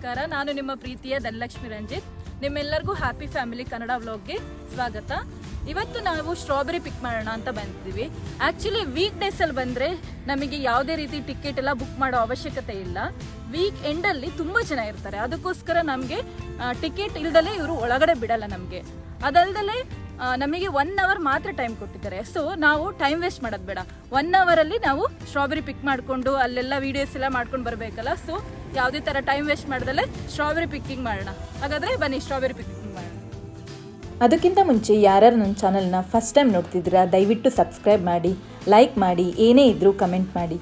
ನಮಸ್ಕಾರ. ನಾನು ನಿಮ್ಮ ಪ್ರೀತಿಯ ಧನಲಕ್ಷ್ಮಿ ರಂಜಿತ್. ನಿಮ್ಮೆಲ್ಲರಿಗೂ ಹ್ಯಾಪಿ ಫ್ಯಾಮಿಲಿ ಕನ್ನಡ ವ್ಲಾಗ್ಗೆ ಸ್ವಾಗತ. ಇವತ್ತು ನಾವು ಸ್ಟ್ರಾಬೆರಿ ಪಿಕ್ ಮಾಡೋಣ ಅಂತ ಬಂದಿದ್ದೀವಿ. ಆ್ಯಕ್ಚುಲಿ ವೀಕ್ ಡೇಸಲ್ಲಿ ಬಂದರೆ ನಮಗೆ ಯಾವುದೇ ರೀತಿ ಟಿಕೆಟ್ ಎಲ್ಲ ಬುಕ್ ಮಾಡೋ ಅವಶ್ಯಕತೆ ಇಲ್ಲ. ವೀಕ್ ಎಂಡಲ್ಲಿ ತುಂಬ ಜನ ಇರ್ತಾರೆ, ಅದಕ್ಕೋಸ್ಕರ ನಮಗೆ ಟಿಕೆಟ್ ಇಲ್ದಲೇ ಇವರು ಒಳಗಡೆ ಬಿಡಲ್ಲ ನಮಗೆ. ಅದಲ್ದಲೇ ನಮಗೆ 1 ಅವರ್ ಮಾತ್ರ ಟೈಮ್ ಕೊಟ್ಟಿದ್ದಾರೆ. ಸೊ ನಾವು ಟೈಮ್ ವೇಸ್ಟ್ ಮಾಡೋದು ಬೇಡ. 1 ಅವರಲ್ಲಿ ನಾವು ಸ್ಟ್ರಾಬೆರಿ ಪಿಕ್ ಮಾಡಿಕೊಂಡು ಅಲ್ಲೆಲ್ಲ ವೀಡಿಯೋಸ್ ಎಲ್ಲ ಮಾಡ್ಕೊಂಡು ಬರಬೇಕಲ್ಲ. ಸೊ ಯಾವುದೇ ಥರ ಟೈಮ್ ವೇಸ್ಟ್ ಮಾಡ್ದಲ್ಲೇ ಸ್ಟ್ರಾಬೆರಿ ಪಿಕ್ಕಿಂಗ್ ಮಾಡೋಣ. ಹಾಗಾದರೆ ಬನ್ನಿ ಸ್ಟ್ರಾಬೆರಿ ಪಿಕ್ಕಿಂಗ್ ಮಾಡೋಣ. ಅದಕ್ಕಿಂತ ಮುಂಚೆ ಯಾರ್ಯಾರು ನನ್ನ ಚಾನಲ್ನ ಫಸ್ಟ್ ಟೈಮ್ ನೋಡ್ತಿದ್ದೀರಾ ದಯವಿಟ್ಟು ಸಬ್ಸ್ಕ್ರೈಬ್ ಮಾಡಿ, ಲೈಕ್ ಮಾಡಿ, ಏನೇ ಇದ್ರೂ ಕಮೆಂಟ್ ಮಾಡಿ.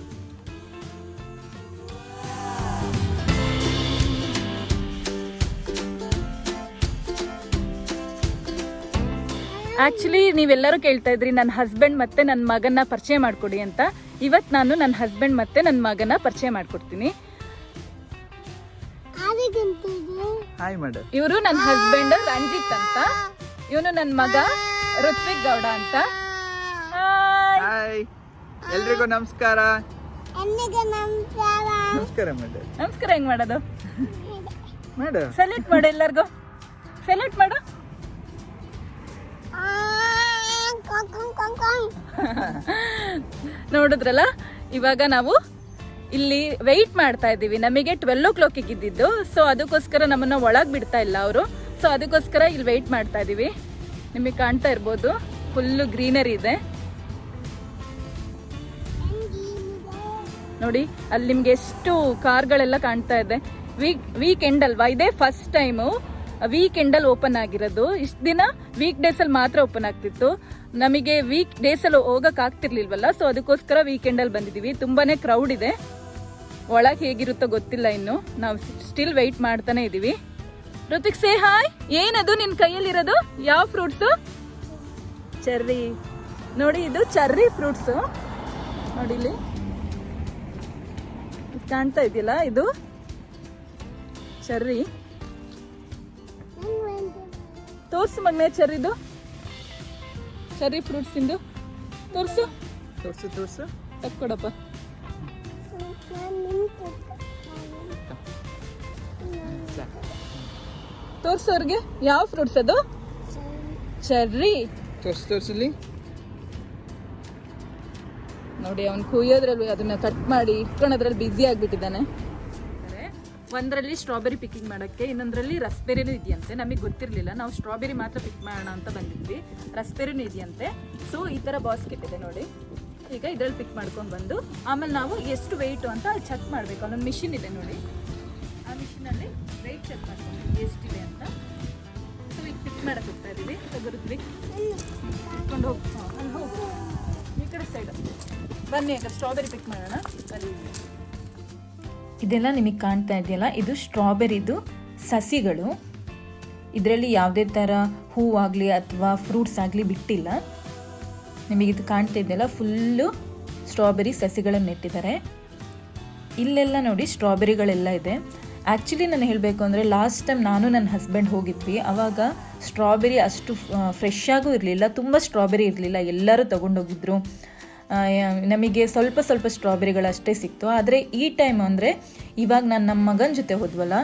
ಆ್ಯಕ್ಚುಲಿ ನೀವೆಲ್ಲರೂ ಕೇಳ್ತಾ ಇದ್ರಿ ನನ್ನ ಹಸ್ಬೆಂಡ್ ಮತ್ತು ನನ್ನ ಮಗನ ಪರಿಚಯ ಮಾಡಿಕೊಡಿ ಅಂತ. ಇವತ್ತು ನಾನು ನನ್ನ ಹಸ್ಬೆಂಡ್ ಮತ್ತು ನನ್ನ ಮಗನ ಪರಿಚಯ ಮಾಡಿಕೊಡ್ತೀನಿ. ಇವರು ನನ್ನ ಹಸ್ಬೆಂಡ್ ರಂಜಿತ್ ಅಂತ, ಇವನು ನನ್ನ ಮಗ ಋತ್ವಿಕ್ ಗೌಡ ಅಂತ. ಎಲ್ರಿಗೂ ನಮಸ್ಕಾರ. ನಮಸ್ಕಾರ. ಹೆಂಗ್ ಮಾಡೋದು? ಸೆಲೆಕ್ಟ್ ಮಾಡು, ಎಲ್ಲರಿಗೂ ಸೆಲೆಕ್ಟ್ ಮಾಡು. ನೋಡಿದ್ರಲ್ಲ, ಇವಾಗ ನಾವು ಇಲ್ಲಿ ವೆಯ್ಟ್ ಮಾಡ್ತಾ ಇದ್ದೀವಿ. ನಮಗೆ 12 o'clock ಇದ್ದಿದ್ದು, ಸೊ ಅದಕ್ಕೋಸ್ಕರ ನಮ್ಮನ್ನ ಒಳಗೆ ಬಿಡ್ತಾ ಇಲ್ಲ ಅವರು. ಸೊ ಅದಕ್ಕೋಸ್ಕರ ಇಲ್ಲಿ ವೆಯ್ಟ್ ಮಾಡ್ತಾ ಇದ್ದೀವಿ. ನಿಮಗೆ ಕಾಣ್ತಾ ಇರ್ಬೋದು, ಫುಲ್ಲು ಗ್ರೀನರಿ ಇದೆ ನೋಡಿ. ಅಲ್ಲಿ ನಿಮ್ಗೆ ಎಷ್ಟು ಕಾರ್ಗಳೆಲ್ಲ ಕಾಣ್ತಾ ಇದೆ. ವೀಕ್ ಎಂಡ್ ಅಲ್ವಾ, ಇದೇ ಫಸ್ಟ್ ಟೈಮು ವೀಕ್ ಎಂಡಲ್ಲಿ ಓಪನ್ ಆಗಿರೋದು. ಇಷ್ಟು ದಿನ ವೀಕ್ ಡೇಸಲ್ಲಿ ಮಾತ್ರ ಓಪನ್ ಆಗ್ತಿತ್ತು. ನಮಗೆ ವೀಕ್ ಡೇಸಲ್ಲಿ ಹೋಗಕ್ ಆಗ್ತಿರ್ಲಿಲ್ವಲ್ಲ, ಸೊ ಅದಕ್ಕೋಸ್ಕರ ವೀಕೆಂಡಲ್ಲಿ ಬಂದಿದ್ದೀವಿ. ತುಂಬಾನೇ ಕ್ರೌಡ್ ಇದೆ. ಒಳಗೆ ಹೇಗಿರುತ್ತೋ ಗೊತ್ತಿಲ್ಲ, ಇನ್ನು ನಾವು ಸ್ಟಿಲ್ ವೆಯ್ಟ್ ಮಾಡ್ತಾನೆ ಇದೀವಿ. Hrithik, say hi. ಏನದು ನಿನ್ ಕೈಯಲ್ಲಿರೋದು? ಯಾವ ಫ್ರೂಟ್ಸು? ಚೆರ್ರಿ ನೋಡಿ, ಇದು ಚೆರ್ರಿ ಫ್ರೂಟ್ಸು ನೋಡಿ. ಇಲ್ಲಿ ಕಾಣ್ತಾ ಇದೆಯಲ್ಲ, ಇದು ಚೆರ್ರಿ. ತೋರ್ಸು ಮಗನೇ ಚೆರ್ರಿದು, ಚೆರ್ರಿ ಫ್ರೂಟ್ಸ್ ಇಂದು ತೋರ್ಸು. ತಕ್ಕೊಡಪ್ಪ. ತೋರ್ಸು ಅವ್ರಿಗೆ. ಯಾವ ಫ್ರೂಟ್ಸ್ ಅದು? ಚೆರ್ರಿ. ತೋರ್ಸಲಿ ನೋಡಿ, ಅವ್ನು ಕುಯ್ಯೋದ್ರಲ್ಲಿ ಅದನ್ನ ಕಟ್ ಮಾಡಿ ಇಟ್ಕೊಳೋದ್ರಲ್ಲಿ ಬ್ಯುಸಿ ಆಗ್ಬಿಟ್ಟಿದ್ದಾನೆ. ಒಂದರಲ್ಲಿ ಸ್ಟ್ರಾಬೆರಿ ಪಿಕ್ಕಿಂಗ್ ಮಾಡೋಕ್ಕೆ, ಇನ್ನೊಂದರಲ್ಲಿ ರಸ್ಬೆರಿನೂ ಇದೆಯಂತೆ. ನಮಗೆ ಗೊತ್ತಿರಲಿಲ್ಲ, ನಾವು ಸ್ಟ್ರಾಬೆರಿ ಮಾತ್ರ ಪಿಕ್ ಮಾಡೋಣ ಅಂತ ಬಂದಿದ್ವಿ. ರಸ್ಬೆರಿನೂ ಇದೆಯಂತೆ. ಸೊ ಈ ಥರ ಬಾಸ್ಕೆಟ್ ಇದೆ ನೋಡಿ. ಈಗ ಇದರಲ್ಲಿ ಪಿಕ್ ಮಾಡ್ಕೊಂಡು ಬಂದು ಆಮೇಲೆ ನಾವು ಎಷ್ಟು ವೆಯ್ಟು ಅಂತ ಅಲ್ಲಿ ಚೆಕ್ ಮಾಡಬೇಕು. ಅಲ್ಲೊಂದು ಮಿಷಿನ್ ಇದೆ ನೋಡಿ, ಆ ಮಿಷಿನಲ್ಲಿ ವೆಯ್ಟ್ ಚೆಕ್ ಮಾಡ್ಕೊಂಡು ಎಷ್ಟಿದೆ ಅಂತ. ಸೊ ಈಗ ಪಿಕ್ ಮಾಡಕ್ಕೆ ಹೋಗ್ತಾ ಇದ್ದೀವಿ. ತಗೋರಿದ್ವಿ ಇಟ್ಕೊಂಡು ಹೋಗಿ ಅಲ್ಲಿ ಹೋಗಿ ಈ ಕಡೆ ಸೈಡ್ ಬನ್ನಿ. ಈಗ ಸ್ಟ್ರಾಬೆರಿ ಪಿಕ್ ಮಾಡೋಣ. ಬರೀ ಇದೆಲ್ಲ ನಿಮಗೆ ಕಾಣ್ತಾ ಇದೆಯಲ್ಲ, ಇದು ಸ್ಟ್ರಾಬೆರಿದು ಸಸಿಗಳು. ಇದರಲ್ಲಿ ಯಾವುದೇ ಥರ ಹೂವಾಗಲಿ ಅಥವಾ ಫ್ರೂಟ್ಸ್ ಆಗಲಿ ಬಿಟ್ಟಿಲ್ಲ. ನಿಮಗಿದು ಕಾಣ್ತಾ ಇದೆಯಲ್ಲ, ಫುಲ್ಲು ಸ್ಟ್ರಾಬೆರಿ ಸಸಿಗಳನ್ನು ನೆಟ್ಟಿದ್ದಾರೆ. ಇಲ್ಲೆಲ್ಲ ನೋಡಿ ಸ್ಟ್ರಾಬೆರಿಗಳೆಲ್ಲ ಇದೆ. ಆ್ಯಕ್ಚುಲಿ ನಾನು ಹೇಳಬೇಕು ಅಂದರೆ ಲಾಸ್ಟ್ ಟೈಮ್ ನಾನು ನನ್ನ ಹಸ್ಬೆಂಡ್ ಹೋಗಿದ್ವಿ. ಆವಾಗ ಸ್ಟ್ರಾಬೆರಿ ಅಷ್ಟು ಫ್ರೆಶ್ ಆಗೂ ಇರಲಿಲ್ಲ, ತುಂಬ ಸ್ಟ್ರಾಬೆರಿ ಇರಲಿಲ್ಲ. ಎಲ್ಲರೂ ತೊಗೊಂಡೋಗಿದ್ರು. ನಮಗೆ ಸ್ವಲ್ಪ ಸ್ವಲ್ಪ ಸ್ಟ್ರಾಬೆರಿಗಳಷ್ಟೇ ಸಿಕ್ತು. ಆದರೆ ಈ ಟೈಮ್ ಅಂದರೆ ಇವಾಗ ನಾನು ನಮ್ಮ ಮಗನ ಜೊತೆ ಹೋದ್ವಲ್ಲ,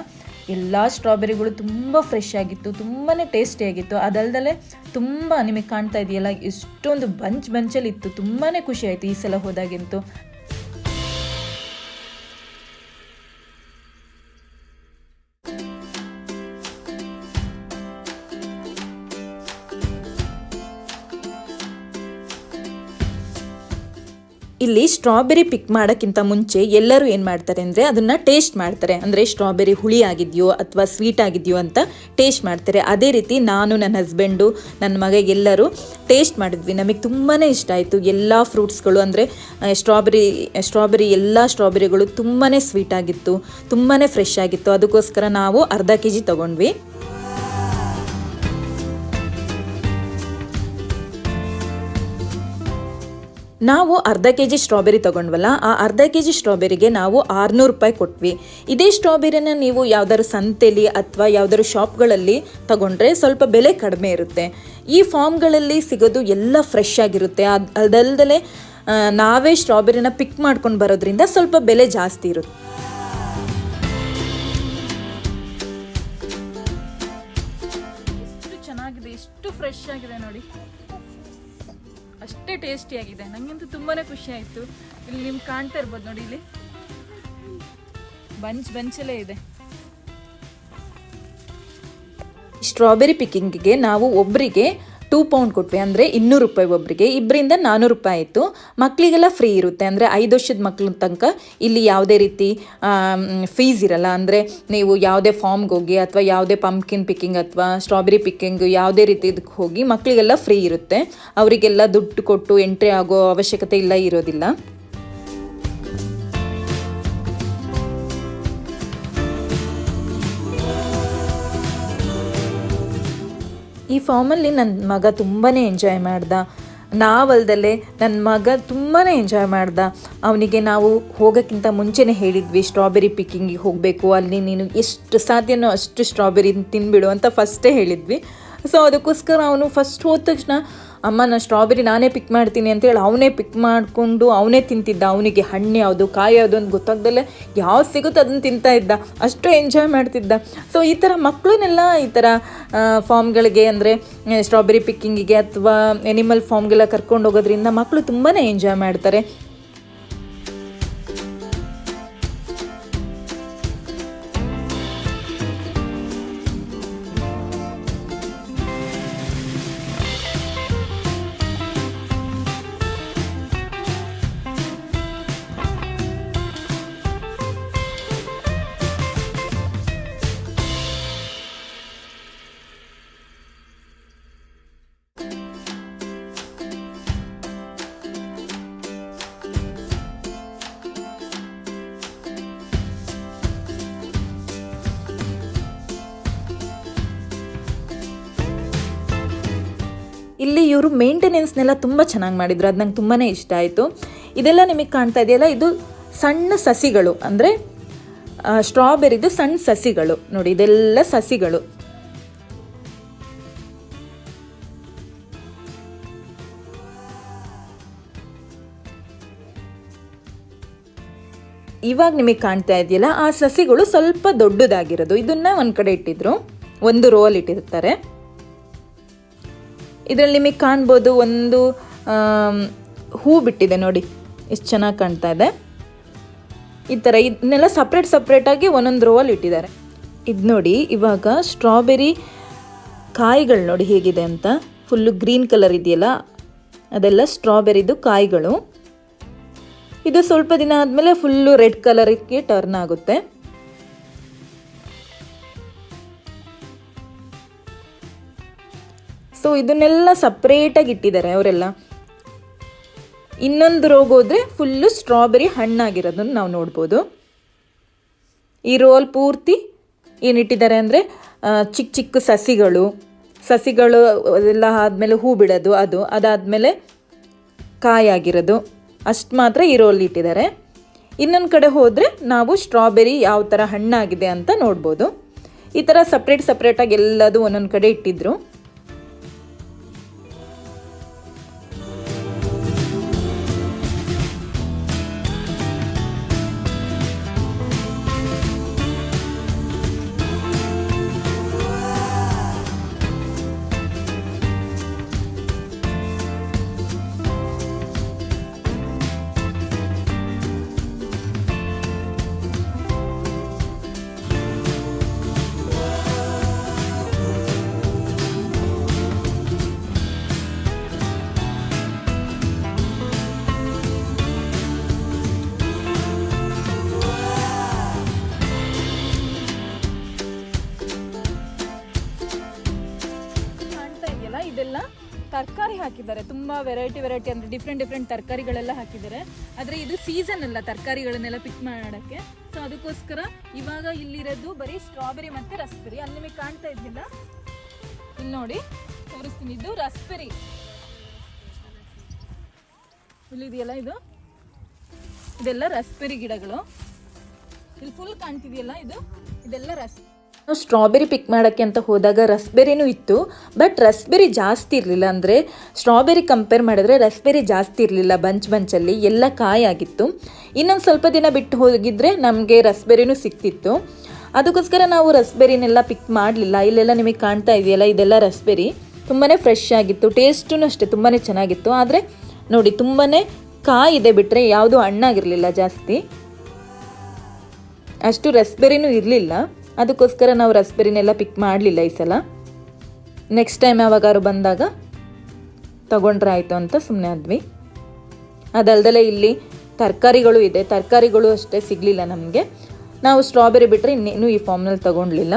ಎಲ್ಲ ಸ್ಟ್ರಾಬೆರಿಗಳು ತುಂಬ ಫ್ರೆಶ್ ಆಗಿತ್ತು, ತುಂಬಾ ಟೇಸ್ಟಿಯಾಗಿತ್ತು. ಅದಲ್ದಲೇ ತುಂಬ ನಿಮಗೆ ಕಾಣ್ತಾ ಇದೆಯಲ್ಲ, ಎಷ್ಟೊಂದು ಬಂಚಲ್ಲಿ ಇತ್ತು. ತುಂಬಾ ಖುಷಿ ಆಯಿತು ಈ ಸಲ ಹೋದಾಗಂತೂ. ಇಲ್ಲಿ ಸ್ಟ್ರಾಬೆರಿ ಪಿಕ್ ಮಾಡೋಕ್ಕಿಂತ ಮುಂಚೆ ಎಲ್ಲರೂ ಏನು ಮಾಡ್ತಾರೆ ಅಂದರೆ ಅದನ್ನು ಟೇಸ್ಟ್ ಮಾಡ್ತಾರೆ. ಅಂದರೆ ಸ್ಟ್ರಾಬೆರಿ ಹುಳಿ ಆಗಿದೆಯೋ ಅಥವಾ ಸ್ವೀಟ್ ಆಗಿದೆಯೋ ಅಂತ ಟೇಸ್ಟ್ ಮಾಡ್ತಾರೆ. ಅದೇ ರೀತಿ ನಾನು, ನನ್ನ ಹಸ್ಬೆಂಡು, ನನ್ನ ಮಗ ಎಲ್ಲರೂ ಟೇಸ್ಟ್ ಮಾಡಿದ್ವಿ. ನಮಗೆ ತುಂಬಾ ಇಷ್ಟ ಆಯಿತು. ಎಲ್ಲ ಫ್ರೂಟ್ಸ್ಗಳು ಅಂದರೆ ಸ್ಟ್ರಾಬೆರಿ ಎಲ್ಲ ಸ್ಟ್ರಾಬೆರಿಗಳು ತುಂಬಾ ಸ್ವೀಟ್ ಆಗಿತ್ತು, ತುಂಬಾ ಫ್ರೆಶ್ ಆಗಿತ್ತು. ಅದಕ್ಕೋಸ್ಕರ ನಾವು ಅರ್ಧ kg ತೊಗೊಂಡ್ವಿ. ನಾವು ಅರ್ಧ kg ಸ್ಟ್ರಾಬೆರಿ ತೊಗೊಂಡ್ವಲ್ಲ, ಆ ಅರ್ಧ kg ಸ್ಟ್ರಾಬೆರಿಗೆ ನಾವು 600 ರೂಪಾಯಿ ಕೊಟ್ವಿ. ಇದೇ ಸ್ಟ್ರಾಬೆರಿನ ನೀವು ಯಾವ್ದಾದ್ರು ಸಂತೆಲಿ ಅಥವಾ ಯಾವ್ದಾದ್ರು ಶಾಪ್ಗಳಲ್ಲಿ ತಗೊಂಡ್ರೆ ಸ್ವಲ್ಪ ಬೆಲೆ ಕಡಿಮೆ ಇರುತ್ತೆ. ಈ ಫಾರ್ಮ್ಗಳಲ್ಲಿ ಸಿಗೋದು ಎಲ್ಲ ಫ್ರೆಶ್ ಆಗಿರುತ್ತೆ. ಅದಲ್ದಲೇ ನಾವೇ ಸ್ಟ್ರಾಬೆರಿನ ಪಿಕ್ ಮಾಡ್ಕೊಂಡು ಬರೋದ್ರಿಂದ ಸ್ವಲ್ಪ ಬೆಲೆ ಜಾಸ್ತಿ ಇರುತ್ತೆ. ಎಷ್ಟು ಫ್ರೆಶ್ ಆಗಿದೆ ನೋಡಿ, ಅಷ್ಟೇ ಟೇಸ್ಟಿಯಾಗಿದೆ. ನನಗಂತೂ ತುಂಬಾ ಖುಷಿ ಆಯಿತು. ಇಲ್ಲಿ ನಿಮ್ಗೆ ಕಾಣ್ತಾ ಇರ್ಬೋದು ನೋಡಿ, ಇಲ್ಲಿ ಬಂಚಲ್ಲೇ ಇದೆ. ಸ್ಟ್ರಾಬೆರಿ ಪಿಕ್ಕಿಂಗಿಗೆ ನಾವು ಒಬ್ಬರಿಗೆ 2 ಪೌಂಡ್ ಕೊಟ್ವಿ, ಅಂದರೆ 200 ರೂಪಾಯಿ ಒಬ್ಬರಿಗೆ. ಇಬ್ಬರಿಂದ 400 ರೂಪಾಯಿ ಆಯಿತು. ಮಕ್ಕಳಿಗೆಲ್ಲ ಫ್ರೀ ಇರುತ್ತೆ, ಅಂದರೆ 5 ವರ್ಷದ ಮಕ್ಕಳ ತನಕ ಇಲ್ಲಿ ಯಾವುದೇ ರೀತಿ ಫೀಸ್ ಇರಲ್ಲ. ಅಂದರೆ ನೀವು ಯಾವುದೇ ಫಾರ್ಮ್ಗೆ ಹೋಗಿ ಅಥವಾ ಯಾವುದೇ ಪಂಪ್ಕಿನ್ ಪಿಕ್ಕಿಂಗ್ ಅಥವಾ ಸ್ಟ್ರಾಬೆರಿ ಪಿಕ್ಕಿಂಗ್ ಯಾವುದೇ ರೀತಿ ಇದಕ್ಕೆ ಹೋಗಿ ಮಕ್ಕಳಿಗೆಲ್ಲ ಫ್ರೀ ಇರುತ್ತೆ. ಅವರಿಗೆಲ್ಲ ದುಡ್ಡು ಕೊಟ್ಟು ಎಂಟ್ರಿ ಆಗೋ ಅವಶ್ಯಕತೆ ಇಲ್ಲ ಇರೋದಿಲ್ಲ. ಈ ಫಾರ್ಮಲ್ಲಿ ನನ್ನ ಮಗ ತುಂಬಾ ಎಂಜಾಯ್ ಮಾಡ್ದ. ನಾವಲ್ದಲ್ಲೇ ನನ್ನ ಮಗ ತುಂಬಾ ಎಂಜಾಯ್ ಮಾಡ್ದ. ಅವನಿಗೆ ನಾವು ಹೋಗೋಕ್ಕಿಂತ ಮುಂಚೆನೇ ಹೇಳಿದ್ವಿ ಸ್ಟ್ರಾಬೆರಿ ಪಿಕ್ಕಿಂಗಿಗೆ ಹೋಗಬೇಕು, ಅಲ್ಲಿ ನೀನು ಎಷ್ಟು ಸಾಧ್ಯನೋ ಅಷ್ಟು ಸ್ಟ್ರಾಬೆರಿ ತಿನ್ಬಿಡು ಅಂತ ಫಸ್ಟೇ ಹೇಳಿದ್ವಿ. ಸೊ ಅದಕ್ಕೋಸ್ಕರ ಅವನು ಫಸ್ಟ್ ಹೋದ ತಕ್ಷಣ ಅಮ್ಮ ನಾನು ಸ್ಟ್ರಾಬೆರಿ ನಾನೇ ಪಿಕ್ ಮಾಡ್ತೀನಿ ಅಂತೇಳಿ ಅವನೇ ಪಿಕ್ ಮಾಡಿಕೊಂಡು ಅವನೇ ತಿಂತಿದ್ದ. ಅವನಿಗೆ ಹಣ್ಣು ಯಾವುದು ಕಾಯಿ ಯಾವುದು ಅಂತ ಗೊತ್ತಾಗ್ದಲ್ಲೇ ಯಾವ್ದು ಸಿಗುತ್ತೋ ಅದನ್ನು ತಿಂತಾ ಇದ್ದ. ಅಷ್ಟು ಎಂಜಾಯ್ ಮಾಡ್ತಿದ್ದ. ಸೊ ಈ ಥರ ಮಕ್ಕಳನ್ನೆಲ್ಲ ಈ ಥರ ಫಾರ್ಮ್ಗಳಿಗೆ, ಅಂದರೆ ಸ್ಟ್ರಾಬೆರಿ ಪಿಕ್ಕಿಂಗಿಗೆ ಅಥವಾ ಎನಿಮಲ್ ಫಾರ್ಮ್ಗೆಲ್ಲ ಕರ್ಕೊಂಡು ಹೋಗೋದ್ರಿಂದ ಮಕ್ಕಳು ತುಂಬಾ ಎಂಜಾಯ್ ಮಾಡ್ತಾರೆ. ಇಲ್ಲಿ ಇವರು ಮೇಂಟೆನೆನ್ಸ್ನೆಲ್ಲ ತುಂಬ ಚೆನ್ನಾಗಿ ಮಾಡಿದರು. ಅದು ನಂಗೆ ತುಂಬಾ ಇಷ್ಟ ಆಯಿತು. ಇದೆಲ್ಲ ನಿಮಗೆ ಕಾಣ್ತಾ ಇದೆಯಲ್ಲ, ಇದು ಸಣ್ಣ ಸಸಿಗಳು, ಅಂದರೆ ಸ್ಟ್ರಾಬೆರಿದು ಸಣ್ಣ ಸಸಿಗಳು ನೋಡಿ. ಇದೆಲ್ಲ ಸಸಿಗಳು. ಇವಾಗ ನಿಮಗೆ ಕಾಣ್ತಾ ಇದೆಯಲ್ಲ, ಆ ಸಸಿಗಳು ಸ್ವಲ್ಪ ದೊಡ್ಡದಾಗಿರೋದು. ಇದನ್ನು ಒಂದು ಕಡೆ ಇಟ್ಟಿದ್ರು, ಒಂದು ರೋ ಅಲ್ಲಿ ಇಟ್ಟಿರ್ತಾರೆ. ಇದರಲ್ಲಿ ನಿಮಗೆ ಕಾಣ್ಬೋದು ಒಂದು ಹೂ ಬಿಟ್ಟಿದೆ ನೋಡಿ, ಎಷ್ಟು ಚೆನ್ನಾಗಿ ಕಾಣ್ತಾ ಇದೆ. ಈ ಥರ ಇದನ್ನೆಲ್ಲ ಸಪ್ರೇಟಾಗಿ ಒಂದೊಂದು ರೋವಲ್ಲಿ ಇಟ್ಟಿದ್ದಾರೆ. ಇದು ನೋಡಿ, ಇವಾಗ ಸ್ಟ್ರಾಬೆರಿ ಕಾಯಿಗಳು ನೋಡಿ ಹೇಗಿದೆ ಅಂತ. ಫುಲ್ಲು ಗ್ರೀನ್ ಕಲರ್ ಇದೆಯಲ್ಲ, ಅದೆಲ್ಲ ಸ್ಟ್ರಾಬೆರಿದು ಕಾಯಿಗಳು. ಇದು ಸ್ವಲ್ಪ ದಿನ ಆದಮೇಲೆ ಫುಲ್ಲು ರೆಡ್ ಕಲರಿಗೆ ಟರ್ನ್ ಆಗುತ್ತೆ. ಸೊ ಇದನ್ನೆಲ್ಲ ಸಪ್ರೇಟಾಗಿ ಇಟ್ಟಿದ್ದಾರೆ ಅವರೆಲ್ಲ. ಇನ್ನೊಂದು ರೋಗ್ ಹೋದರೆ ಫುಲ್ಲು ಸ್ಟ್ರಾಬೆರಿ ಹಣ್ಣಾಗಿರೋದನ್ನು ನಾವು ನೋಡ್ಬೋದು. ಈ ರೋಲ್ ಪೂರ್ತಿ ಏನಿಟ್ಟಿದ್ದಾರೆ ಅಂದರೆ ಚಿಕ್ಕ ಚಿಕ್ಕ ಸಸಿಗಳು ಅದೆಲ್ಲ ಆದಮೇಲೆ ಹೂ ಬಿಡೋದು, ಅದಾದಮೇಲೆ ಕಾಯಾಗಿರೋದು ಅಷ್ಟು ಮಾತ್ರ ಈ ರೋಲ್ ಇಟ್ಟಿದ್ದಾರೆ. ಇನ್ನೊಂದು ಕಡೆ ಹೋದರೆ ನಾವು ಸ್ಟ್ರಾಬೆರಿ ಯಾವ ಥರ ಹಣ್ಣಾಗಿದೆ ಅಂತ ನೋಡ್ಬೋದು. ಈ ಥರ ಸಪ್ರೇಟಾಗಿ ಎಲ್ಲದು ಒಂದೊಂದು ಕಡೆ ಇಟ್ಟಿದ್ರು. ಇದೆಲ್ಲ ತರಕಾರಿ ಹಾಕಿದ್ದಾರೆ, ತುಂಬಾ ವೆರೈಟಿ ಅಂದ್ರೆ ಡಿಫ್ರೆಂಟ್ ತರಕಾರಿಗಳೆಲ್ಲ ಹಾಕಿದ್ದಾರೆ. ಆದ್ರೆ ಇದು ಸೀಸನ್ ಅಲ್ಲ ತರಕಾರಿಗಳನ್ನೆಲ್ಲ ಪಿಕ್ ಮಾಡೋಕ್ಕೆ. ಸೊ ಅದಕ್ಕೋಸ್ಕರ ಇವಾಗ ಇಲ್ಲಿರೋದು ಬರೀ ಸ್ಟ್ರಾಬೆರಿ ಮತ್ತೆ ರಸ್ಬೆರಿ. ಅಲ್ಲಿ ನಿಮಗೆ ಕಾಣ್ತಾ ಇದ್ದಿಲ್ಲ, ಇಲ್ಲಿ ನೋಡಿ ತೋರಿಸ್ತೀನಿ. ಇದು ರಸ್ಬೆರಿ, ಇಲ್ಲಿದೆಯಲ್ಲ ಇದೆಲ್ಲ ರಸ್ಬೆರಿ ಗಿಡಗಳು. ಇಲ್ಲಿ ಫುಲ್ ಕಾಣ್ತಿದೆಯಲ್ಲ, ಇದೆಲ್ಲ ನಾವು ಸ್ಟ್ರಾಬೆರಿ ಪಿಕ್ ಮಾಡೋಕ್ಕೆ ಅಂತ ಹೋದಾಗ ರಸ್ಬೆರಿನೂ ಇತ್ತು, ಬಟ್ ರಸ್ಬೆರಿ ಜಾಸ್ತಿ ಇರಲಿಲ್ಲ. ಅಂದರೆ ಸ್ಟ್ರಾಬೆರಿ ಕಂಪೇರ್ ಮಾಡಿದ್ರೆ ರಸ್ಬೆರಿ ಜಾಸ್ತಿ ಇರಲಿಲ್ಲ, ಬಂಚಲ್ಲಿ ಎಲ್ಲ ಕಾಯಾಗಿತ್ತು. ಇನ್ನೊಂದು ಸ್ವಲ್ಪ ದಿನ ಬಿಟ್ಟು ಹೋಗಿದ್ರೆ ನಮಗೆ ರಸ್ಬೆರಿನೂ ಸಿಕ್ತಿತ್ತು. ಅದಕ್ಕೋಸ್ಕರ ನಾವು ರಸ್ಬೆರಿನೆಲ್ಲ ಪಿಕ್ ಮಾಡಲಿಲ್ಲ. ಇಲ್ಲೆಲ್ಲ ನಿಮಗೆ ಕಾಣ್ತಾ ಇದೆಯಲ್ಲ, ಇದೆಲ್ಲ ರಸ್ಬೆರಿ. ತುಂಬಾ ಫ್ರೆಶ್ ಆಗಿತ್ತು, ಟೇಸ್ಟೂ ಅಷ್ಟೇ ತುಂಬಾ ಚೆನ್ನಾಗಿತ್ತು. ಆದರೆ ನೋಡಿ ತುಂಬಾ ಕಾಯಿದೆ ಬಿಟ್ಟರೆ ಯಾವುದು ಹಣ್ಣಾಗಿರಲಿಲ್ಲ ಜಾಸ್ತಿ, ಅಷ್ಟು ರಸ್ಬೆರಿನೂ ಇರಲಿಲ್ಲ. ಅದಕ್ಕೋಸ್ಕರ ನಾವು ರಸ್ಬೆರಿನೆಲ್ಲ ಪಿಕ್ ಮಾಡಲಿಲ್ಲ ಈ ಸಲ. ನೆಕ್ಸ್ಟ್ ಟೈಮ್ ಯಾವಾಗಾದ್ರು ಬಂದಾಗ ತಗೊಂಡ್ರೆ ಆಯಿತು ಅಂತ ಸುಮ್ಮನೆ ಆದ್ವಿ. ಅದಲ್ದಲೇ ಇಲ್ಲಿ ತರಕಾರಿಗಳು ಇದೆ, ತರಕಾರಿಗಳು ಅಷ್ಟೇ ಸಿಗಲಿಲ್ಲ ನಮಗೆ. ನಾವು ಸ್ಟ್ರಾಬೆರಿ ಬಿಟ್ಟರೆ ಇನ್ನೇನು ಈ ಫಾರ್ಮ್ನಲ್ಲಿ ತಗೊಳ್ಲಿಲ್ಲ.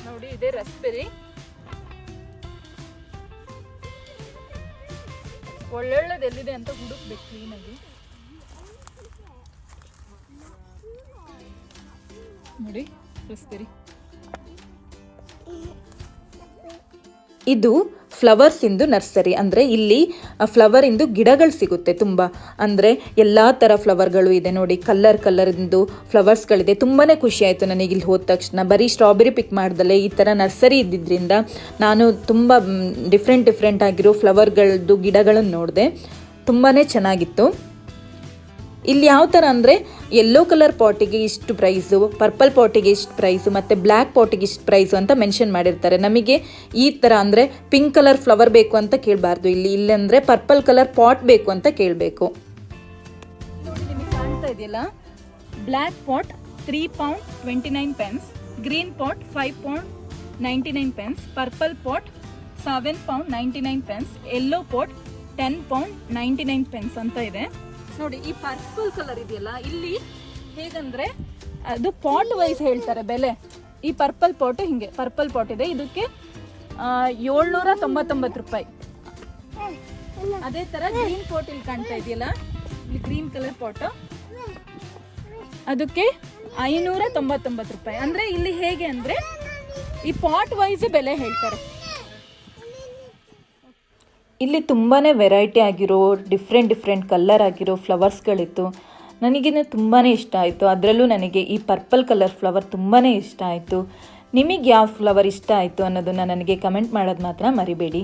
ನೋಡಿ ಇದೆ ರಸ್ಬೆರಿ, ಒಳ್ಳೊಳ್ಳೆದು ಎಲ್ಲಿದೆ ಅಂತ ಹುಡುಕ್ಬೇಕು ಕ್ಲೀನಾಗಿ. ನೋಡಿ ರಸ್ಬೆರಿ. ಇದು ಫ್ಲವರ್ಸಿಂದು ನರ್ಸರಿ, ಅಂದರೆ ಇಲ್ಲಿ ಫ್ಲವರಿಂದು ಗಿಡಗಳು ಸಿಗುತ್ತೆ ತುಂಬ. ಅಂದರೆ ಎಲ್ಲ ಥರ ಫ್ಲವರ್ಗಳು ಇದೆ ನೋಡಿ, ಕಲರಿಂದು ಫ್ಲವರ್ಸ್ಗಳಿದೆ. ತುಂಬಾ ಖುಷಿ ಆಯಿತು ನನಗೆ ಇಲ್ಲಿ ಹೋದ ತಕ್ಷಣ. ಬರೀ ಸ್ಟ್ರಾಬೆರಿ ಪಿಕ್ ಮಾಡ್ದಲೆ ಈ ಥರ ನರ್ಸರಿ ಇದ್ದಿದ್ದರಿಂದ ನಾನು ತುಂಬ ಡಿಫ್ರೆಂಟ್ ಆಗಿರೋ ಫ್ಲವರ್ಗಳದ್ದು ಗಿಡಗಳನ್ನು ನೋಡಿದೆ. ತುಂಬಾ ಚೆನ್ನಾಗಿತ್ತು. ಇಲ್ಲಿ ಯಾವ ಥರ ಅಂದರೆ ಯೆಲ್ಲೋ ಕಲರ್ ಪಾಟಿಗೆ ಇಷ್ಟು ಪ್ರೈಸು, ಪರ್ಪಲ್ ಪಾಟಿಗೆ ಇಷ್ಟು ಪ್ರೈಸು ಮತ್ತು ಬ್ಲ್ಯಾಕ್ ಪಾಟಿಗೆ ಇಷ್ಟು ಪ್ರೈಸು ಅಂತ ಮೆನ್ಷನ್ ಮಾಡಿರ್ತಾರೆ. ನಮಗೆ ಈ ಥರ ಅಂದರೆ ಪಿಂಕ್ ಕಲರ್ ಫ್ಲವರ್ ಬೇಕು ಅಂತ ಕೇಳಬಾರ್ದು, ಇಲ್ಲಂದರೆ ಪರ್ಪಲ್ ಕಲರ್ ಪಾಟ್ ಬೇಕು ಅಂತ ಕೇಳಬೇಕು. ನೋಡಿ ನಿಮಗೆ ಕಾಣ್ತಾ ಇದೆಯಲ್ಲ, black pot 3 pound 29 pence, green pot 5 pound 99 pence, purple pot 7 pound 99 pence, yellow pot 10 pound 99 pence ಅಂತ ಇದೆ. ನೋಡಿ ಈ ಪರ್ಪಲ್ ಕಲರ್ ಇದೆಯಲ್ಲ, ಇಲ್ಲಿ ಹೇಗಂದ್ರೆ ಅದು ಪಾಟ್ ವೈಸ್ ಹೇಳ್ತಾರೆ ಬೆಲೆ. ಈ ಪರ್ಪಲ್ ಪಾಟ್ ಹಿಂಗೆ ಪರ್ಪಲ್ ಪಾಟ್ ಇದೆ, ಇದಕ್ಕೆ 799 ರೂಪಾಯಿ. ಅದೇ ತರ ಗ್ರೀನ್ ಪಾಟ್ ಇಲ್ಲಿ ಕಾಣ್ತಾ ಇದೆಯಲ್ಲ, ಇಲ್ಲಿ ಗ್ರೀನ್ ಕಲರ್ ಪಾಟ್, ಅದಕ್ಕೆ 599 ರೂಪಾಯಿ. ಅಂದ್ರೆ ಇಲ್ಲಿ ಹೇಗೆ ಅಂದ್ರೆ ಈ ಪಾಟ್ ವೈಸ್ ಬೆಲೆ ಹೇಳ್ತಾರೆ. ಇಲ್ಲಿ ತುಂಬಾ ವೆರೈಟಿ ಆಗಿರೋ ಡಿಫ್ರೆಂಟ್ ಕಲರ್ ಆಗಿರೋ ಫ್ಲವರ್ಸ್ಗಳಿತ್ತು. ನನಗಿನ್ನು ತುಂಬಾ ಇಷ್ಟ ಆಯಿತು. ಅದರಲ್ಲೂ ನನಗೆ ಈ ಪರ್ಪಲ್ ಕಲರ್ ಫ್ಲವರ್ ತುಂಬಾ ಇಷ್ಟ ಆಯಿತು. ನಿಮಗೆ ಯಾವ ಫ್ಲವರ್ ಇಷ್ಟ ಆಯಿತು ಅನ್ನೋದನ್ನು ನನಗೆ ಕಮೆಂಟ್ ಮಾಡೋದು ಮಾತ್ರ ಮರಿಬೇಡಿ.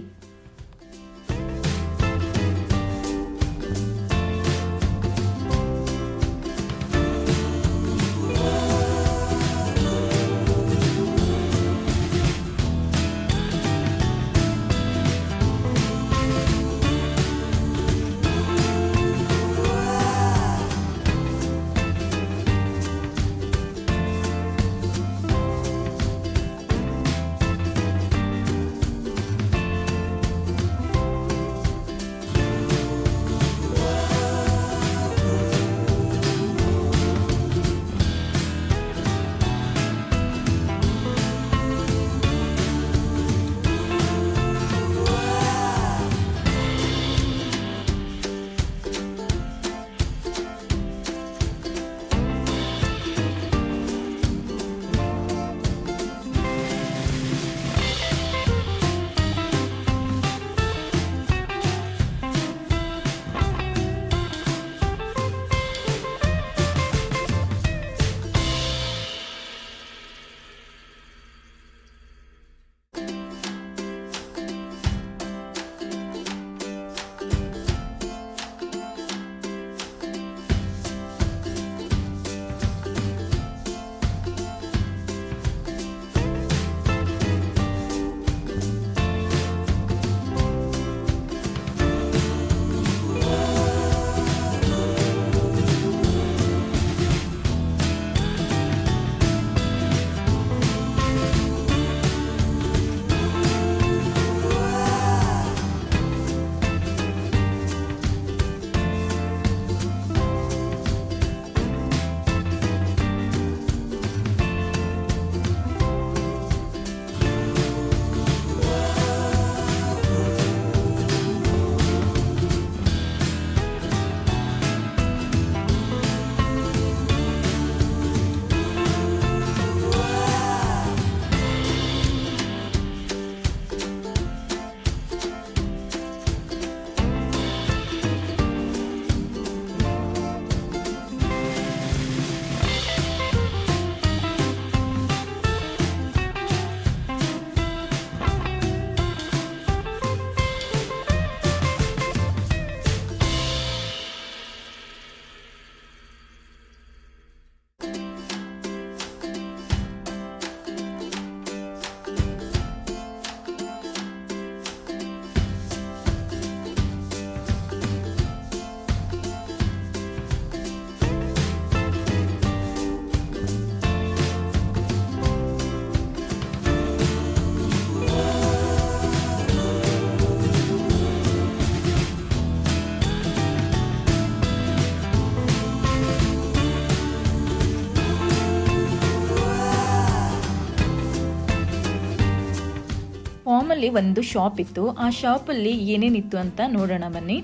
ನಮ್ಮಲ್ಲಿ ಒಂದು ಶಾಪ್ ಇತ್ತು. ಆ ಶಾಪಲ್ಲಿ ಏನೇನಿತ್ತು ಅಂತ ನೋಡೋಣ ಬನ್ನಿ.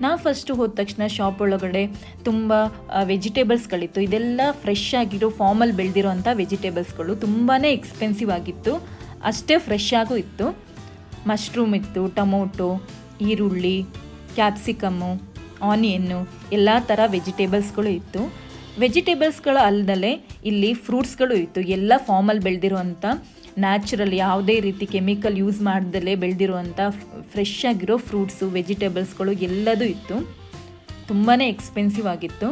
ನಾವು ಫಸ್ಟು ಹೋದ ತಕ್ಷಣ ಶಾಪ್ ಒಳಗಡೆ ತುಂಬ ವೆಜಿಟೇಬಲ್ಸ್ಗಳಿತ್ತು. ಇದೆಲ್ಲ ಫ್ರೆಶ್ ಆಗಿರೋ ಫಾರ್ಮಲ್ಲಿ ಬೆಳೆದಿರೋ ಅಂಥ ವೆಜಿಟೇಬಲ್ಸ್ಗಳು ತುಂಬಾ ಎಕ್ಸ್ಪೆನ್ಸಿವ್ ಆಗಿತ್ತು, ಅಷ್ಟೇ ಫ್ರೆಶ್ ಆಗೂ ಇತ್ತು. ಮಶ್ರೂಮ್ ಇತ್ತು, ಟೊಮೊಟೊ, ಈರುಳ್ಳಿ, ಕ್ಯಾಪ್ಸಿಕಮ್ಮು, ಆನಿಯನ್ನು, ಎಲ್ಲ ಥರ ವೆಜಿಟೇಬಲ್ಸ್ಗಳು ಇತ್ತು. ವೆಜಿಟೇಬಲ್ಸ್ಗಳು ಅಲ್ಲದೆ ಇಲ್ಲಿ ಫ್ರೂಟ್ಸ್ಗಳು ಇತ್ತು. ಎಲ್ಲ ಫಾರ್ಮಲ್ಲಿ ಬೆಳೆದಿರುವಂಥ ನ್ಯಾಚುರಲ್, ಯಾವುದೇ ರೀತಿ ಕೆಮಿಕಲ್ ಯೂಸ್ ಮಾಡ್ದಲೇ ಬೆಳೆದಿರುವಂಥ ಫ್ರೆಶ್ ಆಗಿರೋ ಫ್ರೂಟ್ಸು, ವೆಜಿಟೇಬಲ್ಸ್ಗಳು ಎಲ್ಲದೂ ಇತ್ತು. ತುಂಬಾ ಎಕ್ಸ್ಪೆನ್ಸಿವ್ ಆಗಿತ್ತು.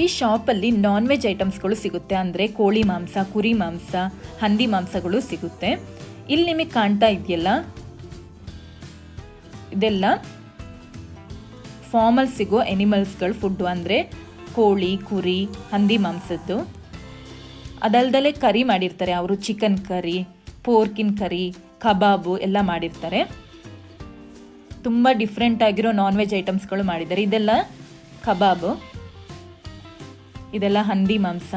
ಈ ಶಾಪಲ್ಲಿ ನಾನ್ ವೆಜ್ ಐಟಮ್ಸ್ಗಳು ಸಿಗುತ್ತೆ. ಅಂದರೆ ಕೋಳಿ ಮಾಂಸ, ಕುರಿ ಮಾಂಸ, ಹಂದಿ ಮಾಂಸಗಳು ಸಿಗುತ್ತೆ. ಇಲ್ಲಿ ನಿಮಗೆ ಕಾಣ್ತಾ ಇದೆಯಲ್ಲ, ಇದೆಲ್ಲ ಫಾರ್ಮಲ್ ಸಿಗೋ ಎನಿಮಲ್ಸ್ಗಳು ಫುಡ್ಡು. ಅಂದರೆ ಕೋಳಿ, ಕುರಿ, ಹಂದಿ ಮಾಂಸದ್ದು. ಅದಲ್ದಲೇ ಕರಿ ಮಾಡಿರ್ತಾರೆ ಅವರು, ಚಿಕನ್ ಕರಿ, ಪೋರ್ಕಿನ್ ಕರಿ, ಕಬಾಬು ಎಲ್ಲ ಮಾಡಿರ್ತಾರೆ. ತುಂಬ ಡಿಫ್ರೆಂಟ್ ಆಗಿರೋ ನಾನ್ ವೆಜ್ ಐಟಮ್ಸ್ಗಳು ಮಾಡಿದ್ದಾರೆ. ಇದೆಲ್ಲ ಕಬಾಬು, ಇದೆಲ್ಲ ಹಂದಿ ಮಾಂಸ.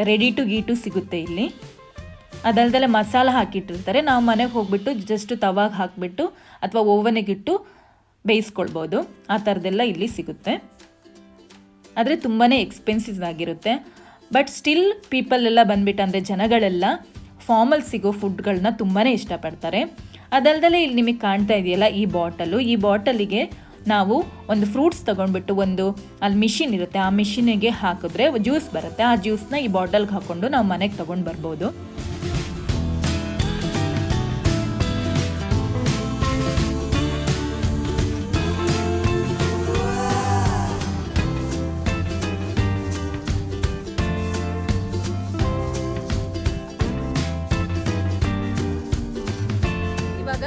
ರೆಡಿ ಟು ಗೀಟು ಸಿಗುತ್ತೆ ಇಲ್ಲಿ. ಅದಲ್ದಲ್ಲೇ ಮಸಾಲ ಹಾಕಿಟ್ಟಿರ್ತಾರೆ. ನಾವು ಮನೆಗೆ ಹೋಗ್ಬಿಟ್ಟು ಜಸ್ಟ್ ತವಾಗ ಹಾಕಿಬಿಟ್ಟು ಅಥವಾ ಓವನಿಗಿಟ್ಟು ಬೇಯಿಸ್ಕೊಳ್ಬೋದು. ಆ ಥರದ್ದೆಲ್ಲ ಇಲ್ಲಿ ಸಿಗುತ್ತೆ. ಆದರೆ ತುಂಬಾ ಎಕ್ಸ್ಪೆನ್ಸಿವ್ ಆಗಿರುತ್ತೆ. ಬಟ್ ಸ್ಟಿಲ್ ಪೀಪಲ್ ಎಲ್ಲ ಬಂದ್ಬಿಟ್ಟು, ಅಂದರೆ ಜನಗಳೆಲ್ಲ ಫಾರ್ಮಲ್ ಸಿಗೋ ಫುಡ್ಗಳನ್ನ ತುಂಬಾ ಇಷ್ಟಪಡ್ತಾರೆ. ಅದಲ್ದಲ್ಲೇ ಇಲ್ಲಿ ನಿಮಗೆ ಕಾಣ್ತಾ ಇದೆಯಲ್ಲ ಈ ಬಾಟಲು, ಈ ಬಾಟಲಿಗೆ ನಾವು ಒಂದು ಫ್ರೂಟ್ಸ್ ತೊಗೊಂಡ್ಬಿಟ್ಟು ಅಲ್ಲಿ ಮಿಷಿನ್ ಇರುತ್ತೆ, ಆ ಮಿಷಿನಿಗೆ ಹಾಕಿದ್ರೆ ಜ್ಯೂಸ್ ಬರುತ್ತೆ. ಆ ಜ್ಯೂಸ್ನ ಈ ಬಾಟಲ್ಗೆ ಹಾಕ್ಕೊಂಡು ನಾವು ಮನೆಗೆ ತೊಗೊಂಡು ಬರ್ಬೋದು.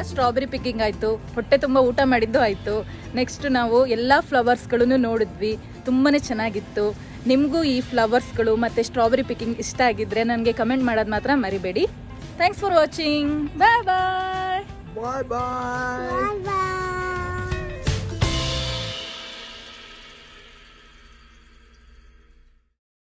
ಸ್ಟ್ರಾಬೆರಿ ಪಿಕ್ಕಿಂಗ್ ಆಯಿತು, ಹೊಟ್ಟೆ ತುಂಬ ಊಟ ಮಾಡಿದ್ದು ಆಯಿತು. ನೆಕ್ಸ್ಟ್ ನಾವು ಎಲ್ಲ ಫ್ಲವರ್ಸ್ಗಳನ್ನು ನೋಡಿದ್ವಿ, ತುಂಬಾ ಚೆನ್ನಾಗಿತ್ತು. ನಿಮಗೂ ಈ ಫ್ಲವರ್ಸ್ಗಳು ಮತ್ತು ಸ್ಟ್ರಾಬೆರಿ ಪಿಕ್ಕಿಂಗ್ ಇಷ್ಟ ಆಗಿದ್ದರೆ ನನಗೆ ಕಮೆಂಟ್ ಮಾಡೋದು ಮಾತ್ರ ಮರಿಬೇಡಿ. Thanks for watching. Bye bye. Bye bye.